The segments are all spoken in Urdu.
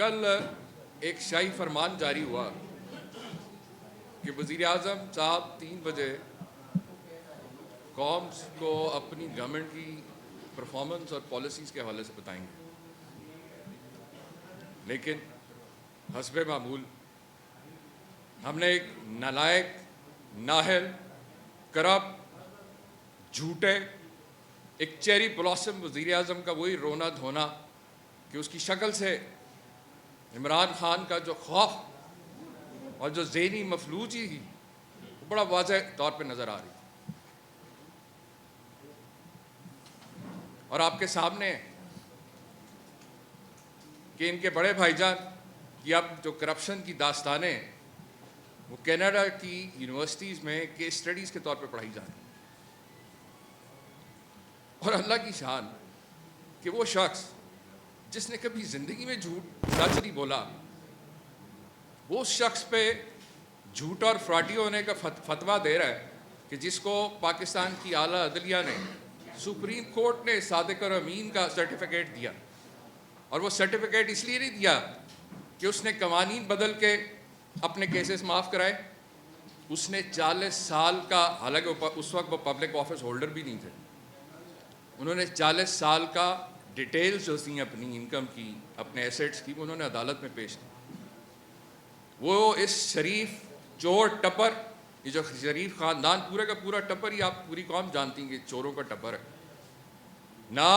کل ایک شاہی فرمان جاری ہوا کہ وزیر اعظم صاحب 3 بجے قوم کو اپنی گورنمنٹ کی پرفارمنس اور پالیسیز کے حوالے سے بتائیں گے، لیکن حسب معمول ہم نے ایک نالائق، نااہل، کرپٹ، جھوٹے، ایک چیری بلاسم وزیر اعظم کا وہی رونا دھونا کہ اس کی شکل سے عمران خان کا جو خوف اور جو ذہنی مفلوجی ہی وہ بڑا واضح طور پہ نظر آ رہی، اور آپ کے سامنے کہ ان کے بڑے بھائی جان کی اب جو کرپشن کی داستانیں وہ کینیڈا کی یونیورسٹیز میں کیس اسٹڈیز کے طور پہ پڑھائی جا رہی ہیں، اور اللہ کی شان کہ وہ شخص جس نے کبھی زندگی میں جھوٹ سچ نہیں بولا، وہ اس شخص پہ جھوٹ اور فراڈی ہونے کا فتویٰ دے رہا ہے کہ جس کو پاکستان کی اعلیٰ عدلیہ نے، سپریم کورٹ نے صادق اور امین کا سرٹیفکیٹ دیا، اور وہ سرٹیفکیٹ اس لیے نہیں دیا کہ اس نے قوانین بدل کے اپنے کیسز معاف کرائے، اس نے 40 سال کا، حالانکہ اس وقت وہ پبلک آفس ہولڈر بھی نہیں تھے، انہوں نے 40 سال کا ڈیٹیلز جو تھیں اپنی انکم کی، اپنے ایسیٹس کی، وہ انہوں نے عدالت میں پیش کی۔ وہ اس شریف چور ٹپر، یہ جو شریف خاندان پورے کا پورا ٹپر ہی، آپ پوری قوم جانتی ہیں کہ چوروں کا ٹپر ہے، نہ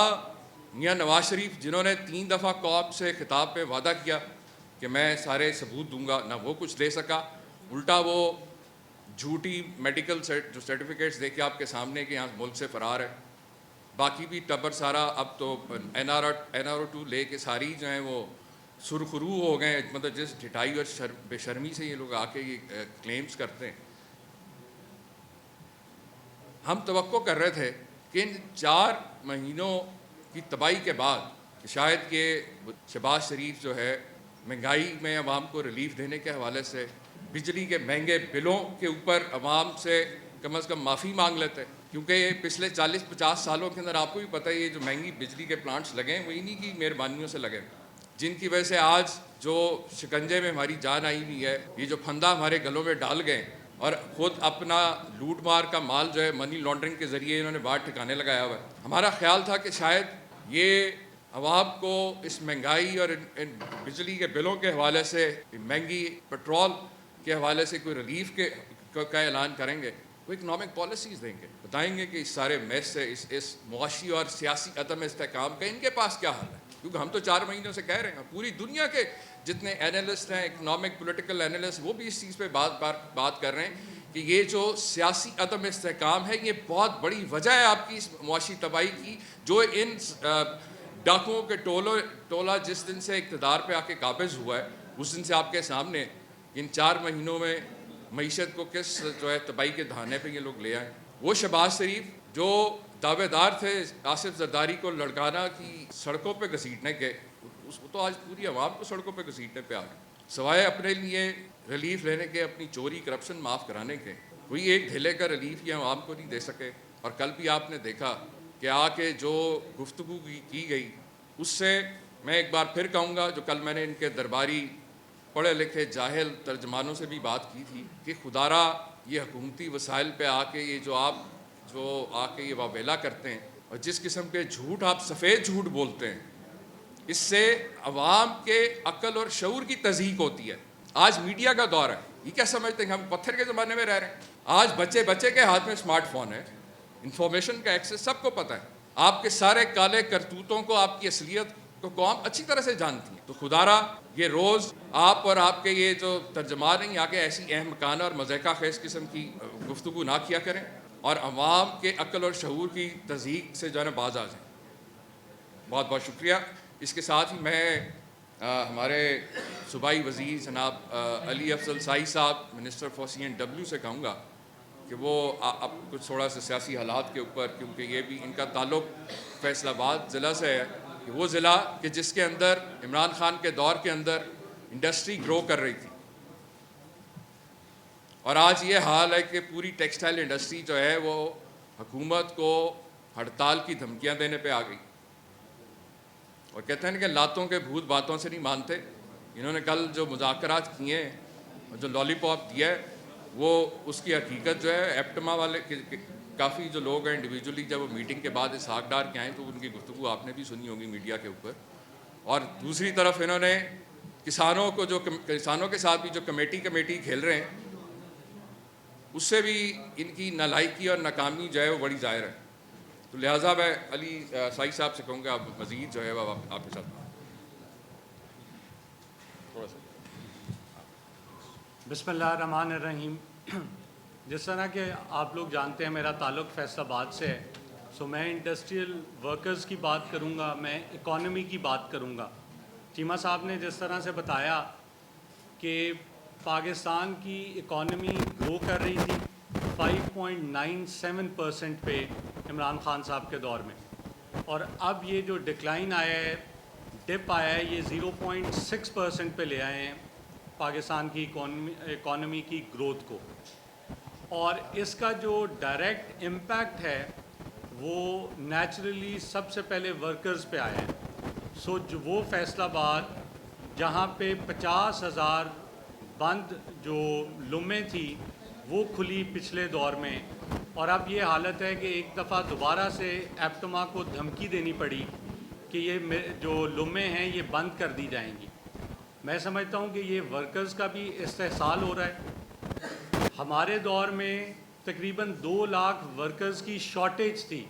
میاں نواز شریف جنہوں نے 3 دفعہ قوم سے خطاب پہ وعدہ کیا کہ میں سارے ثبوت دوں گا، نہ وہ کچھ دے سکا، الٹا وہ جھوٹی میڈیکل جو سرٹیفکیٹس دے کے آپ کے سامنے کہ یہاں ملک سے فرار ہے۔ باقی بھی ٹبر سارا اب تو NRO 2 لے کے ساری جو ہیں وہ سرخرو ہو گئے، مطلب جس ڈھٹائی اور بے شرمی سے یہ لوگ آ کے یہ کلیمز کرتے ہیں۔ ہم توقع کر رہے تھے کہ ان 4 مہینوں کی تباہی کے بعد کہ شاید کہ شہباز شریف جو ہے مہنگائی میں عوام کو ریلیف دینے کے حوالے سے، بجلی کے مہنگے بلوں کے اوپر عوام سے کم از کم معافی مانگ لیتے، کیونکہ یہ پچھلے 40-50 سالوں کے اندر آپ کو بھی پتہ ہے یہ جو مہنگی بجلی کے پلانٹس لگے ہیں وہ انہی کی مہربانیوں سے لگے، جن کی وجہ سے آج جو شکنجے میں ہماری جان آئی ہوئی ہے، یہ جو پھندا ہمارے گلوں میں ڈال گئے، اور خود اپنا لوٹ مار کا مال جو ہے منی لانڈرنگ کے ذریعے انہوں نے باہر ٹھکانے لگایا ہوا ہے۔ ہمارا خیال تھا کہ شاید یہ عوام کو اس مہنگائی اور ان بجلی کے بلوں کے حوالے سے، مہنگی پیٹرول کے حوالے سے کوئی ریلیف کا اعلان کریں گے، وہ اکنامک پالیسیز دیں گے، بتائیں گے کہ اس سارے میس سے، اس معاشی اور سیاسی عدم استحکام کا ان کے پاس کیا حل ہے، کیونکہ ہم تو 4 مہینوں سے کہہ رہے ہیں، پوری دنیا کے جتنے اینالسٹ ہیں، اکنامک پولیٹیکل اینالسٹ، وہ بھی اس چیز پہ بات کر رہے ہیں کہ یہ جو سیاسی عدم استحکام ہے یہ بہت بڑی وجہ ہے آپ کی اس معاشی تباہی کی، جو ان ڈاکوؤں کے ٹولہ جس دن سے اقتدار پہ آ کے قابض ہوا ہے، اس دن سے آپ کے سامنے ان 4 مہینوں میں معیشت کو کس جو ہے تباہی کے دہانے پہ یہ لوگ لے آئے۔ وہ شہباز شریف جو دعوے دار تھے آصف زرداری کو لڑکانہ کی سڑکوں پہ گھسیٹنے کے، وہ تو آج پوری عوام کو سڑکوں پہ گھسیٹنے پہ آ گئے، سوائے اپنے لیے ریلیف لینے کے، اپنی چوری کرپشن معاف کرانے کے، کوئی ایک ڈھیلے کا ریلیف یہ عوام کو نہیں دے سکے۔ اور کل بھی آپ نے دیکھا کہ آ کے جو گفتگو کی گئی، اس سے میں ایک بار پھر کہوں گا، جو کل میں نے ان کے درباری پڑھے لکھے جاہل ترجمانوں سے بھی بات کی تھی، کہ خدارا یہ حکومتی وسائل پہ آ کے یہ جو آپ آ کے یہ واویلا کرتے ہیں، اور جس قسم کے جھوٹ آپ سفید جھوٹ بولتے ہیں، اس سے عوام کے عقل اور شعور کی تضحیق ہوتی ہے۔ آج میڈیا کا دور ہے، یہ کیا سمجھتے ہیں ہم پتھر کے زمانے میں رہ رہے ہیں؟ آج بچے کے ہاتھ میں اسمارٹ فون ہے، انفارمیشن کا ایکسس سب کو پتہ ہے، آپ کے سارے کالے کرتوتوں کو، آپ کی اصلیت کو قوم اچھی طرح سے جانتی ہے۔ تو خدارا یہ روز آپ اور آپ کے یہ جو ترجمان ہیں آگے ایسی احمقانہ اور مضحکہ خیز قسم کی گفتگو نہ کیا کریں، اور عوام کے عقل اور شعور کی تضحیق سے جو ہے نا باز آ جائیں۔ بہت بہت شکریہ۔ اس کے ساتھ ہی میں ہمارے صوبائی وزیر جناب علی افضل سائی صاحب، منسٹر فار CNW سے کہوں گا کہ وہ اب کچھ تھوڑا سا سیاسی حالات کے اوپر، کیونکہ یہ بھی ان کا تعلق فیصل آباد ضلع سے ہے، کہ وہ ضلع کہ جس کے اندر عمران خان کے دور کے اندر انڈسٹری گرو کر رہی تھی، اور آج یہ حال ہے کہ پوری ٹیکسٹائل انڈسٹری جو ہے وہ حکومت کو ہڑتال کی دھمکیاں دینے پہ آ گئی، اور کہتے ہیں کہ لاتوں کے بھوت باتوں سے نہیں مانتے، انہوں نے کل جو مذاکرات کیے ہیں، جو لالی پاپ دیا ہے، وہ اس کی حقیقت جو ہے ایپٹما والے کافی جو لوگ ہیں انڈیویجولی جب وہ میٹنگ کے بعد اسحاق ڈار کے آئیں تو ان کی گفتگو آپ نے بھی سنی ہوگی میڈیا کے اوپر. اور دوسری طرف انہوں نے کسانوں کے ساتھ بھی جو کمیٹی کھیل رہے ہیں، اس سے بھی ان کی نالائکی اور ناکامی جو ہے وہ بڑی ظاہر ہے. تو لہٰذا میں علی سائی صاحب سے کہوں گا آپ مزید جو ہے وہ آپ کے ساتھ تھوڑا سا. بسم اللہ الرحمن الرحیم. جس طرح کہ آپ لوگ جانتے ہیں میرا تعلق فیصل آباد سے ہے، سو میں انڈسٹریل ورکرز کی بات کروں گا، میں اکانومی کی بات کروں گا. چیمہ صاحب نے جس طرح سے بتایا کہ پاکستان کی اکانومی گرو کر رہی تھی 5.97% پہ عمران خان صاحب کے دور میں، اور اب یہ جو ڈکلائن آیا ہے، ڈپ آیا ہے، یہ 0.6% پہ لے آئے ہیں پاکستان کی اکانومی کی گروتھ کو. اور اس کا جو ڈائریکٹ امپیکٹ ہے وہ نیچرلی سب سے پہلے ورکرز پہ آیا ہے. سو جو وہ فیصل آباد جہاں پہ 50,000 بند جو لمیں تھی وہ کھلی پچھلے دور میں، اور اب یہ حالت ہے کہ ایک دفعہ دوبارہ سے ایپٹما کو دھمکی دینی پڑی کہ یہ جو لمیں ہیں یہ بند کر دی جائیں گی. میں سمجھتا ہوں کہ یہ ورکرز کا بھی استحصال ہو رہا ہے. ہمارے دور میں تقریباً 2 لاکھ ورکرز کی شارٹیج تھی،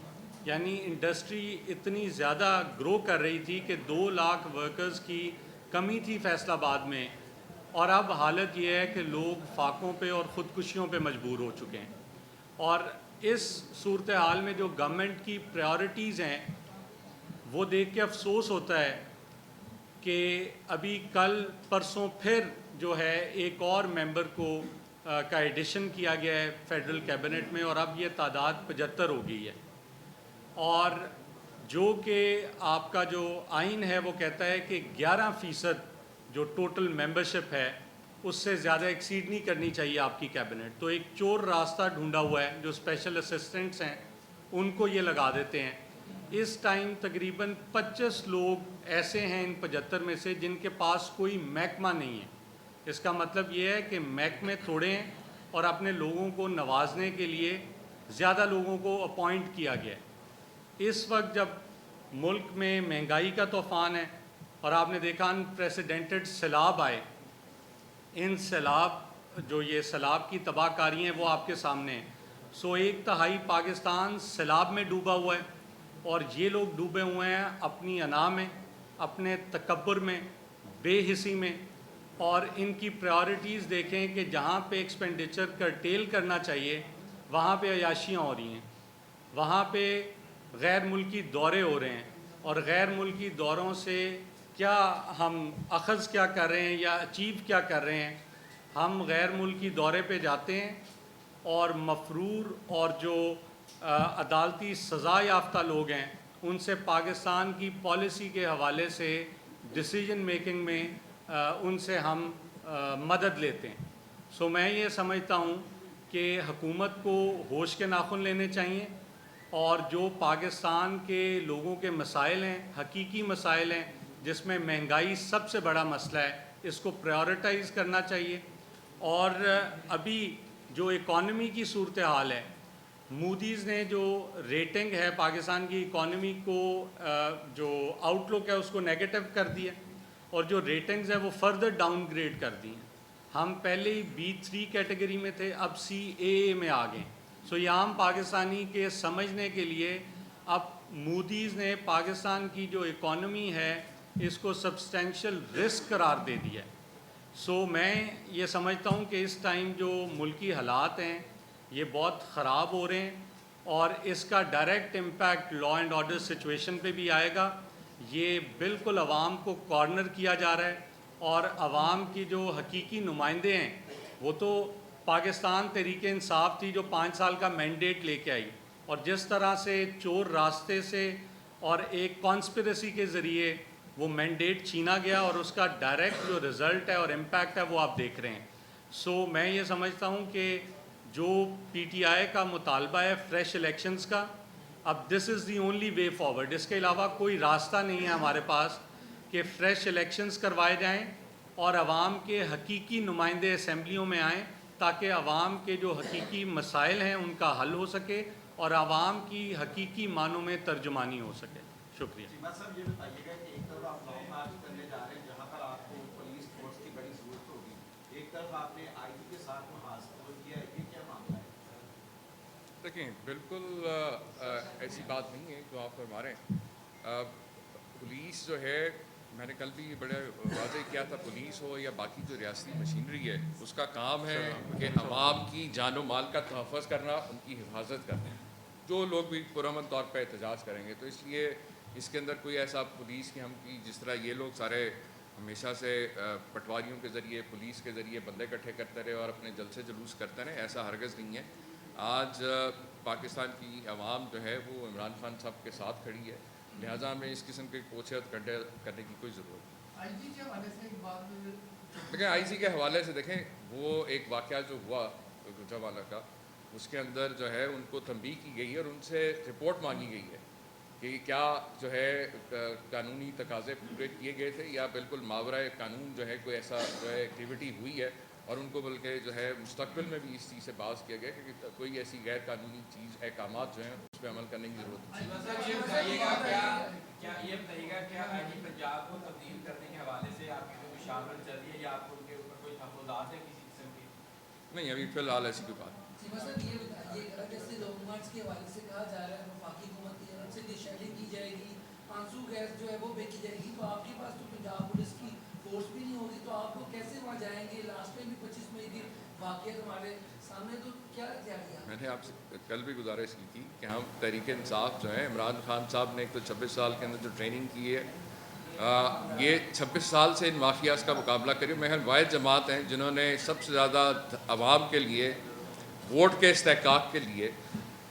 یعنی انڈسٹری اتنی زیادہ گرو کر رہی تھی کہ 2 لاکھ ورکرز کی کمی تھی فیصل آباد میں. اور اب حالت یہ ہے کہ لوگ فاقوں پہ اور خودکشیوں پہ مجبور ہو چکے ہیں. اور اس صورتحال میں جو گورنمنٹ کی پریارٹیز ہیں وہ دیکھ کے افسوس ہوتا ہے کہ ابھی کل پرسوں پھر جو ہے ایک اور ممبر کا ایڈیشن کیا گیا ہے فیڈرل کیبنٹ میں، اور اب یہ تعداد 75 ہو گئی ہے. اور جو کہ آپ کا جو آئین ہے وہ کہتا ہے کہ 11% جو ٹوٹل ممبرشپ ہے اس سے زیادہ ایکسیڈ نہیں کرنی چاہیے آپ کی کیبنٹ. تو ایک چور راستہ ڈھونڈا ہوا ہے، جو اسپیشل اسسٹنٹس ہیں ان کو یہ لگا دیتے ہیں. اس ٹائم تقریباً 25 لوگ ایسے ہیں ان 75 میں سے جن کے پاس کوئی محکمہ نہیں ہے. اس کا مطلب یہ ہے کہ محکمے تھوڑے ہیں اور اپنے لوگوں کو نوازنے کے لیے زیادہ لوگوں کو اپوائنٹ کیا گیا ہے. اس وقت جب ملک میں مہنگائی کا طوفان ہے اور آپ نے دیکھا انپریسیڈنٹڈ سیلاب آئے، ان سیلاب جو یہ سیلاب کی تباہ کاری ہیں وہ آپ کے سامنے ہیں. سو 1/3 پاکستان سیلاب میں ڈوبا ہوا ہے، اور یہ لوگ ڈوبے ہوئے ہیں اپنی انا میں، اپنے تکبر میں، بے حسی میں. اور ان کی پریارٹیز دیکھیں کہ جہاں پہ ایکسپینڈیچر کرٹیل کرنا چاہیے وہاں پہ عیاشیاں ہو رہی ہیں، وہاں پہ غیر ملکی دورے ہو رہے ہیں. اور غیر ملکی دوروں سے کیا ہم اخذ کیا کر رہے ہیں یا اچیو کیا کر رہے ہیں؟ ہم غیر ملکی دورے پہ جاتے ہیں اور مفرور اور جو عدالتی سزا یافتہ لوگ ہیں ان سے پاکستان کی پالیسی کے حوالے سے ڈیسیجن میکنگ میں ان سے ہم مدد لیتے ہیں. سو میں یہ سمجھتا ہوں کہ حکومت کو ہوش کے ناخن لینے چاہیے، اور جو پاکستان کے لوگوں کے مسائل ہیں، حقیقی مسائل ہیں جس میں مہنگائی سب سے بڑا مسئلہ ہے، اس کو پریورٹائز کرنا چاہیے. اور ابھی جو اکانومی کی صورتحال ہے، مودیز نے جو ریٹنگ ہے پاکستان کی اکانومی کو، جو آؤٹ لک ہے اس کو نیگیٹو کر دیا، اور جو ریٹنگز ہیں وہ فردر ڈاؤن گریڈ کر دی ہیں. ہم پہلے ہی B3 کیٹیگری میں تھے، اب CAA میں آ گئے. سو یہ عام پاکستانی کے سمجھنے کے لیے اب مودیز نے پاکستان کی جو اکانومی ہے اس کو سبسٹینشل رسک قرار دے دیا ہے. سو میں یہ سمجھتا ہوں کہ اس ٹائم جو ملکی حالات ہیں یہ بہت خراب ہو رہے ہیں، اور اس کا direct impact law and order situation پہ بھی آئے گا. یہ بالکل عوام کو کارنر کیا جا رہا ہے، اور عوام کی جو حقیقی نمائندے ہیں وہ تو پاکستان تحریک انصاف تھی جو 5 سال کا مینڈیٹ لے کے آئی، اور جس طرح سے چور راستے سے اور ایک کانسپریسی کے ذریعے وہ مینڈیٹ چھینا گیا، اور اس کا ڈائریکٹ جو رزلٹ ہے اور امپیکٹ ہے وہ آپ دیکھ رہے ہیں. سو میں یہ سمجھتا ہوں کہ جو PTI کا مطالبہ ہے فریش الیکشنز کا، اب دس از دی اونلی وے فارورڈ. اس کے علاوہ کوئی راستہ نہیں ہے ہمارے پاس کہ فریش الیکشنز کروائے جائیں اور عوام کے حقیقی نمائندے اسمبلیوں میں آئیں تاکہ عوام کے جو حقیقی مسائل ہیں ان کا حل ہو سکے اور عوام کی حقیقی معنوں میں ترجمانی ہو سکے. شکریہ. صاحب یہ بتائیے گا کہ ایک طرف آپ لانگ مارچ کرنے جا رہے ہیں جہاں پر آپ کو پولیس فورس کی بڑی ضرورت ہوگی, ایک طرف آپ نے آئی جی کے ساتھ محاذ کیا ہے, یہ کیا معاملہ ہے؟ دیکھیں بالکل ایسی بات نہیں ہے جو آپ فرما رہے ہیں. پولیس جو ہے, میں نے کل بھی بڑے واضح کیا تھا, پولیس ہو یا باقی جو ریاستی مشینری ہے اس کا کام ہے کہ عوام کی جان و مال کا تحفظ کرنا, ان کی حفاظت کرنا. جو لوگ بھی پرامن طور پہ احتجاج کریں گے, تو اس لیے اس کے اندر کوئی ایسا پولیس کی ہم کی جس طرح یہ لوگ سارے ہمیشہ سے پٹواریوں کے ذریعے پولیس کے ذریعے بندے اکٹھے کرتے رہے اور اپنے جلسے جلوس کرتے رہے, ایسا ہرگز نہیں ہے. آج پاکستان کی عوام جو ہے وہ عمران خان صاحب کے ساتھ کھڑی ہے, لہٰذا ہمیں اس قسم کی کوشش کرنے کی کوئی ضرورت نہیں. دیکھیں آئی جی کے حوالے سے دیکھیں وہ ایک واقعہ جو ہوا گجرانوالہ کا, اس کے اندر جو ہے ان کو تنبیہ کی گئی ہے اور ان سے رپورٹ مانگی گئی ہے کہ کیا جو ہے قانونی تقاضے پورے کیے گئے تھے یا بالکل ماورائے قانون جو ہے کوئی ایسا جو ہے ایکٹیویٹی ہوئی ہے, اور ان کو بلکہ جو ہے مستقبل میں بھی اس چیز سے باز کیا گیا کہ کوئی ایسی غیر قانونی چیز احکامات جو ہیں اس پہ عمل کرنے کی ضرورت ہے. یہ بتائیے گا کیا آئی جی پنجاب کو تبدیل کرنے کے حوالے سے آپ کی کوئی مشاورت چل رہی ہے یا آپ کو ان کے اوپر کوئی تحفظات ہیں کسی قسم کی؟ نہیں, ابھی فی الحال ایسی کوئی بات. یہ بتائیے گا جیسے لانگ مارچ کے حوالے سے کہا جا رہا ہے وفاقی حکومت کی طرف سے کہ شیلنگ کی جائے گی, آنسو گیس جو ہے وہ بیچی جائے گی, تو آپ کے پاس تو پنجاب پولیس کی فورس بھی نہیں ہوگی, تو آپ کو کیسے وہاں جائیں گے؟ لاسٹ میں بھی 25 مئی کی واقعات ہمارے سامنے, تو کیا کیا گیا؟ میں نے آپ سے کل بھی گزارش کی تھی کہ ہم تحریک انصاف جو ہے, عمران خان صاحب نے ایک تو 26 سال کے اندر جو ٹریننگ کی ہے, یہ 26 سال سے ان مافیاز کا مقابلہ کری. محض واحد جماعت ہیں جنہوں نے سب سے زیادہ عوام کے لیے ووٹ کے استحقاق کے لیے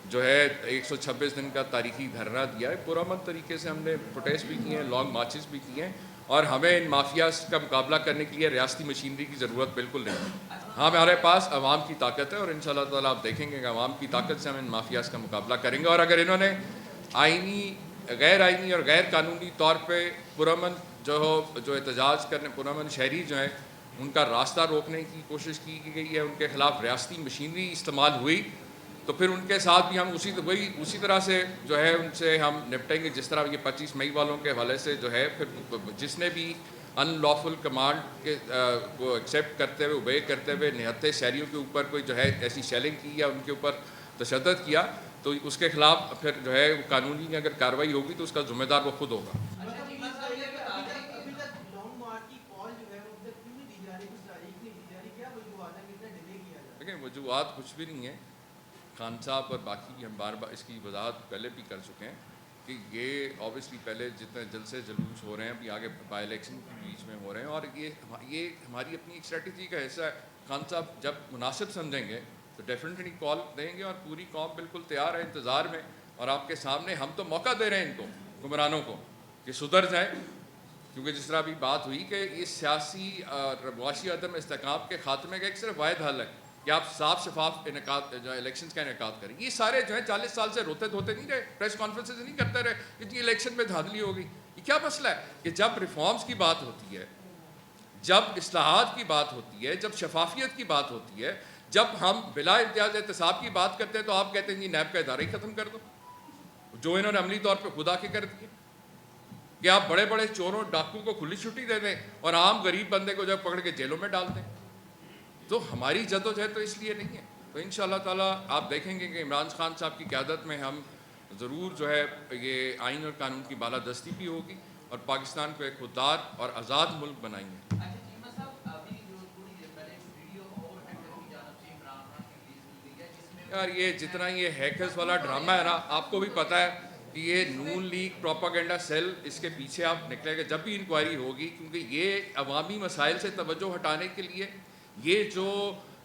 جو ہے 126 دن کا تاریخی دھرنا دیا ہے. پرامن طریقے سے ہم نے پروٹیسٹ بھی کیے ہیں, لانگ مارچز بھی کیے ہیں, اور ہمیں ان مافیاز کا مقابلہ کرنے کے لیے ریاستی مشینری کی ضرورت بالکل نہیں ہے. ہاں, ہمارے پاس عوام کی طاقت ہے اور انشاءاللہ تعالیٰ آپ دیکھیں گے کہ عوام کی طاقت سے ہم ان مافیاز کا مقابلہ کریں گے. اور اگر انہوں نے آئینی, غیر آئینی اور غیر قانونی طور پہ پرامن جو احتجاج کرنے, پرامن شہری جو ہیں ان کا راستہ روکنے کی کوشش کی گئی ہے, ان کے خلاف ریاستی مشینری استعمال ہوئی, تو پھر ان کے ساتھ بھی ہم اسی طرح سے جو ہے ان سے ہم نپٹیں گے جس طرح یہ 25 مئی والوں کے حوالے سے جو ہے پھر جس نے بھی ان لافل کمانڈ کے کو ایکسیپٹ کرتے ہوئے اوبے کرتے ہوئے نہتے شہریوں کے اوپر کوئی جو ہے ایسی شیلنگ کی یا ان کے اوپر تشدد کیا, تو اس کے خلاف پھر جو ہے قانونی اگر کارروائی ہوگی تو اس کا ذمہ دار وہ خود ہوگا. دیکھیں وجوہات کچھ بھی نہیں ہیں. خان صاحب اور باقی بھی ہم بار بار اس کی وضاحت پہلے بھی کر چکے ہیں کہ یہ آبویسلی پہلے جتنے جلسے جلوس ہو رہے ہیں ابھی آگے بائی الیکشن کے بیچ میں ہو رہے ہیں, اور یہ ہماری اپنی ایک اسٹریٹجی کا حصہ ہے. خان صاحب جب مناسب سمجھیں گے تو ڈیفینیٹلی کال دیں گے, اور پوری قوم بالکل تیار ہے انتظار میں, اور آپ کے سامنے ہم تو موقع دے رہے ہیں ان کو, حکمرانوں کو, کہ سدھر جائیں. کیونکہ جس طرح ابھی بات ہوئی کہ یہ سیاسی معاشی عدم استحکام کے خاتمے کا ایک صرف واحد حل ہے کہ آپ صاف شفاف انعقاد جو الیکشنز کا انعقاد کریں. یہ سارے جو ہیں 40 سال سے روتے دھوتے نہیں رہے, پریس کانفرنسز نہیں کرتے رہے کہ جی الیکشن میں دھاندلی ہو گئی. یہ کیا مسئلہ ہے کہ جب ریفارمز کی بات ہوتی ہے, جب اصلاحات کی بات ہوتی ہے, جب شفافیت کی بات ہوتی ہے, جب ہم بلا امتیاز احتساب کی بات کرتے ہیں تو آپ کہتے ہیں جی نیب کا ادارہ ہی ختم کر دو, جو انہوں نے عملی طور پہ خدا کے کر دیے کہ آپ بڑے بڑے چوروں ڈاکو کو کھلی چھٹی دے دیں اور عام غریب بندے کو جب پکڑ کے جیلوں میں ڈال دیں. تو ہماری جدوجہد تو اس لیے نہیں ہے. تو انشاءاللہ تعالیٰ آپ دیکھیں گے کہ عمران خان صاحب کی قیادت میں ہم ضرور جو ہے یہ آئین اور قانون کی بالادستی بھی ہوگی اور پاکستان کو ایک خوددار اور آزاد ملک بنائیں گے. یار یہ جتنا یہ ہیکرز والا ڈرامہ ہے نا, آپ کو بھی پتہ ہے کہ یہ نون لیگ پروپاگنڈا سیل اس کے پیچھے آپ نکلے گا جب بھی انکوائری ہوگی, کیونکہ یہ عوامی مسائل سے توجہ ہٹانے کے لیے, یہ جو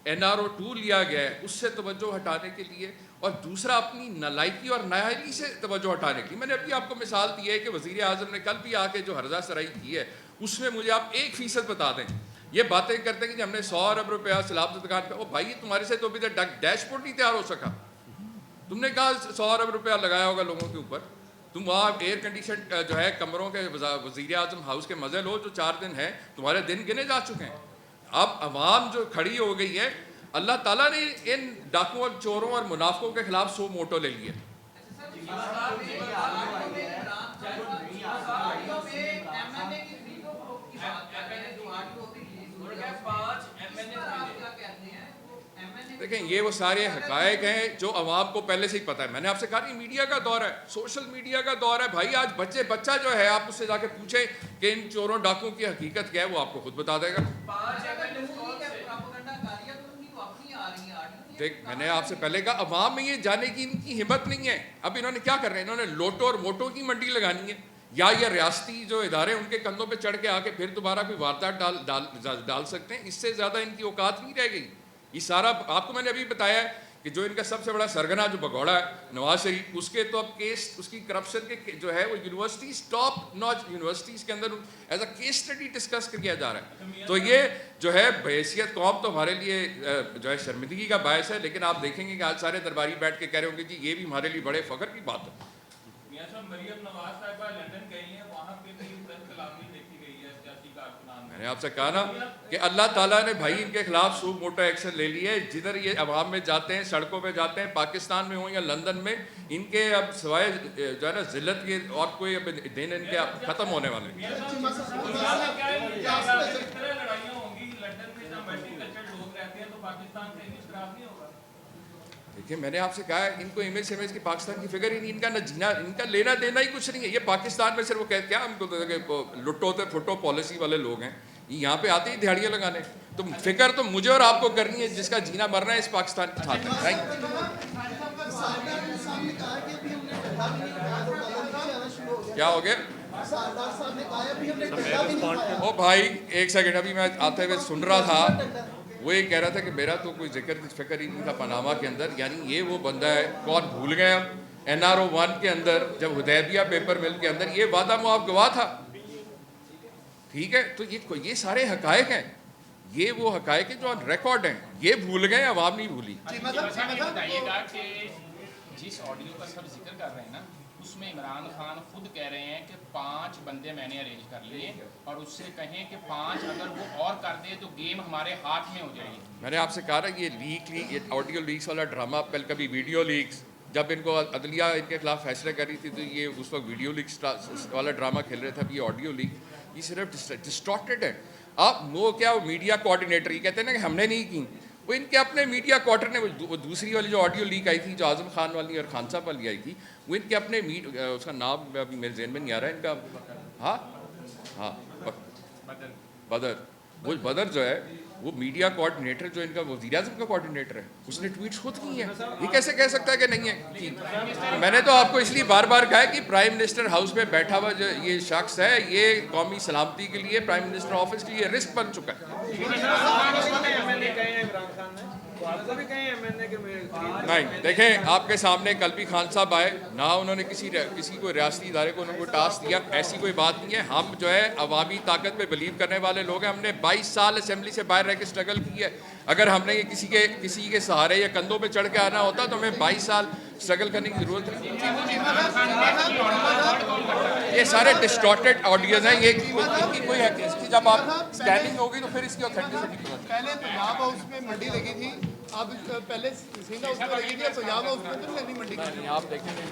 NRO2 لیا گیا ہے اس سے توجہ ہٹانے کے لیے, اور دوسرا اپنی نالائکی اور نااہلی سے توجہ ہٹانے کے لیے. میں نے ابھی آپ کو مثال دی ہے کہ وزیر اعظم نے کل بھی آ کے جو ہرزہ سرائی کی ہے اس میں مجھے آپ 1% بتا دیں. یہ باتیں کرتے ہیں کہ ہم نے 100 ارب روپیہ سیلاب زدگان پہ, او بھائی تمہارے سے تو ابھی تک ڈیش بورڈ نہیں تیار ہو سکا. تم نے کہا 100 ارب روپیہ لگایا ہوگا لوگوں کے اوپر, تم وہاں ایئر کنڈیشن جو ہے کمروں کے وزیر اعظم ہاؤس کے مزے لو جو 4 دن ہے، تمہارے دن گنے جا چکے ہیں. اب عوام جو کھڑی ہو گئی ہے، اللہ تعالیٰ نے ان ڈاکوؤں اور چوروں اور منافقوں کے خلاف 100 موٹو لے لیے. دیکھیں یہ وہ سارے حقائق ہیں جو عوام کو پہلے سے ہی پتہ ہے. میں نے آپ سے کہا نہیں میڈیا کا دور ہے، سوشل میڈیا کا دور ہے بھائی. آج بچہ جو ہے آپ اس سے جا کے پوچھیں کہ ان چوروں ڈاکوؤں کی حقیقت کیا ہے، وہ آپ کو خود بتا دے گا. دیکھ میں نے آپ سے پہلے کہا عوام میں یہ جانے کی ان کی ہمت نہیں ہے. اب انہوں نے کیا کر رہے ہیں، انہوں نے لوٹو اور موٹو کی منڈی لگانی ہے، یا یہ ریاستی جو ادارے ان کے کندھوں پہ چڑھ کے آ کے پھر دوبارہ کوئی واردات ڈال سکتے ہیں. اس سے زیادہ ان کی اوقات نہیں رہ گئی. یہ سارا آپ کو میں نے ابھی بتایا ہے کہ جو ان کا سب سے بڑا سرگنا جو بگوڑا ہے نواز شریف، اس کے تو اب کیس اس کی کرپشن کے جو ہے وہ یونیورسٹیز ٹاپ ناچ یونیورسٹیز کے اندر as a case study discuss کیا جا رہا ہے. تو یہ جو ہے بحیثیت قوم تو ہمارے لیے جو ہے شرمندگی کا باعث ہے. لیکن آپ دیکھیں گے کہ آج سارے درباری بیٹھ کے کہہ رہے ہوں گے جی یہ بھی ہمارے لیے بڑے فخر کی بات ہے. میاں صاحب مریم نواز صاحبہ لندن گئی ہیں، وہاں پہ کہیں پریس کلابی دیکھی گئی ہے سیاسی کارکنان. میں نے آپ سے کہا نا کہ اللہ تعالیٰ نے بھائی ان کے خلاف سو موٹا ایکشن لے لی ہے. جدھر یہ عوام میں جاتے ہیں، سڑکوں پہ جاتے ہیں، پاکستان میں ہوں یا لندن میں، ان کے اب سوائے جو ہے نا ذلت کے اور کوئی اب دن ان کے ختم ہونے والے ہیں. لڑائیاں ہوں گی لندن میں جہاں ملٹی کلچرڈ لوگ رہتے ہیں تو پاکستان سے انگلش خراب نہیں ہوگا. دیکھیں میں نے آپ سے کہا ہے ان کو امیج کی پاکستان کی فکر ہی نہیں. ان کا نہ جینا، ان کا لینا دینا ہی کچھ نہیں ہے. یہ پاکستان میں صرف وہ کہتے ہیں ہم کو لٹو تے پھٹو پالیسی والے لوگ ہیں. یہ یہاں پہ آتے ہی دہاڑیاں لگانے. تو فکر تو مجھے اور آپ کو کرنی ہے جس کا جینا مرنا ہے اس پاکستان کے ساتھ. کیا ہو گیا؟ او بھائی ایک سیکنڈ، ابھی میں آتے ہوئے سن رہا تھا، وہ یہ کہہ رہا تھا کہ میرا تو کوئی ذکر فکر ہی نہیں تھا پاناما کے اندر. یعنی یہ وہ بندہ ہے، کون بھول گئے ہم، NRO 1 کے اندر جب حدیبیہ پیپر مل کے اندر یہ وعدہ معاف گواہ تھا. ٹھیک ہے، تو یہ سارے حقائق ہیں، یہ وہ حقائق ہیں جو ریکارڈ ہیں. یہ بھول گئے، عوام نہیں بھولی. یہ بتائیے گا کہ جس آڈیو کا سب ذکر کر رہے ہیں نا، اس میں عمران خان خود کہہ رہے ہیں کہ 5 بندے میں نے ارینج کر لیے، اور اس سے کہیں کہ 5 اگر وہ اور کر دے تو گیم ہمارے ہاتھ میں ہو جائے گی. میں نے آپ سے کہا نا یہ آڈیو لیکس والا ڈرامہ، پہلے کبھی ویڈیو لیکس، جب ان کو عدلیہ ان کے خلاف فیصلہ کر رہی تھی تو یہ اس وقت ویڈیو لیکس والا ڈرامہ کھیل رہے تھے. اب یہ آڈیو لیک، یہ صرف ڈسٹارٹیڈ ہے. اب وہ کیا وہ میڈیا کوآرڈینیٹر یہ کہتے ہیں نا کہ ہم نے نہیں کی، وہ ان کے اپنے میڈیا کوارٹر نے وہ دوسری والی جو آڈیو لیک آئی تھی جو اعظم خان والی اور خان صاحب والی آئی تھی، وہ ان کے اپنے اس کا نام ابھی میرے ذہن میں نہیں آ رہا ہے ان کا. ہاں بدر. وہ بدر جو ہے وہ میڈیا کوآرڈینیٹر جو ان کا وزیر اعظم کا کوآرڈینیٹر ہے، اس نے ٹویٹس خود کی ہیں. یہ کیسے کہہ سکتا ہے کہ نہیں ہے؟ میں نے تو آپ کو اس لیے بار بار کہا ہے کہ پرائم منسٹر ہاؤس میں بیٹھا ہوا جو یہ شخص ہے، یہ قومی سلامتی کے لیے پرائم منسٹر آفس کے لیے رسک بن چکا ہے. نہیں دیکھیں، آپ کے سامنے کل بھی خان صاحب آئے نہ، انہوں نے کسی کو ریاستی ادارے کو انہوں کو ٹاسک دیا. ایسی کوئی بات نہیں ہے. ہم جو ہے عوامی طاقت پہ بلیو کرنے والے لوگ ہیں. ہم نے 22 سال اسمبلی سے باہر رہ کے اسٹرگل کی ہے. اگر ہم نے یہ کسی کے سہارے یا کندھوں پہ چڑھ کے آنا ہوتا تو ہمیں 22 سال اسٹرگل کرنے کی ضرورت نہیں. یہ سارے ڈسٹارٹیڈ آڈیوز ہیں. یہ ان کی کوئی ہے اس کی جب آپ اسکیننگ ہوگی تو پھر اس کی اوتھینٹسٹی پتہ چلے. پہلے پنجاب ہاؤس میں منڈی لگی تھی، اب پہلے سندھ ہاؤس میں لگی تھی، اب پنجاب ہاؤس میں تو نہیں منڈی کی. آپ دیکھیں گے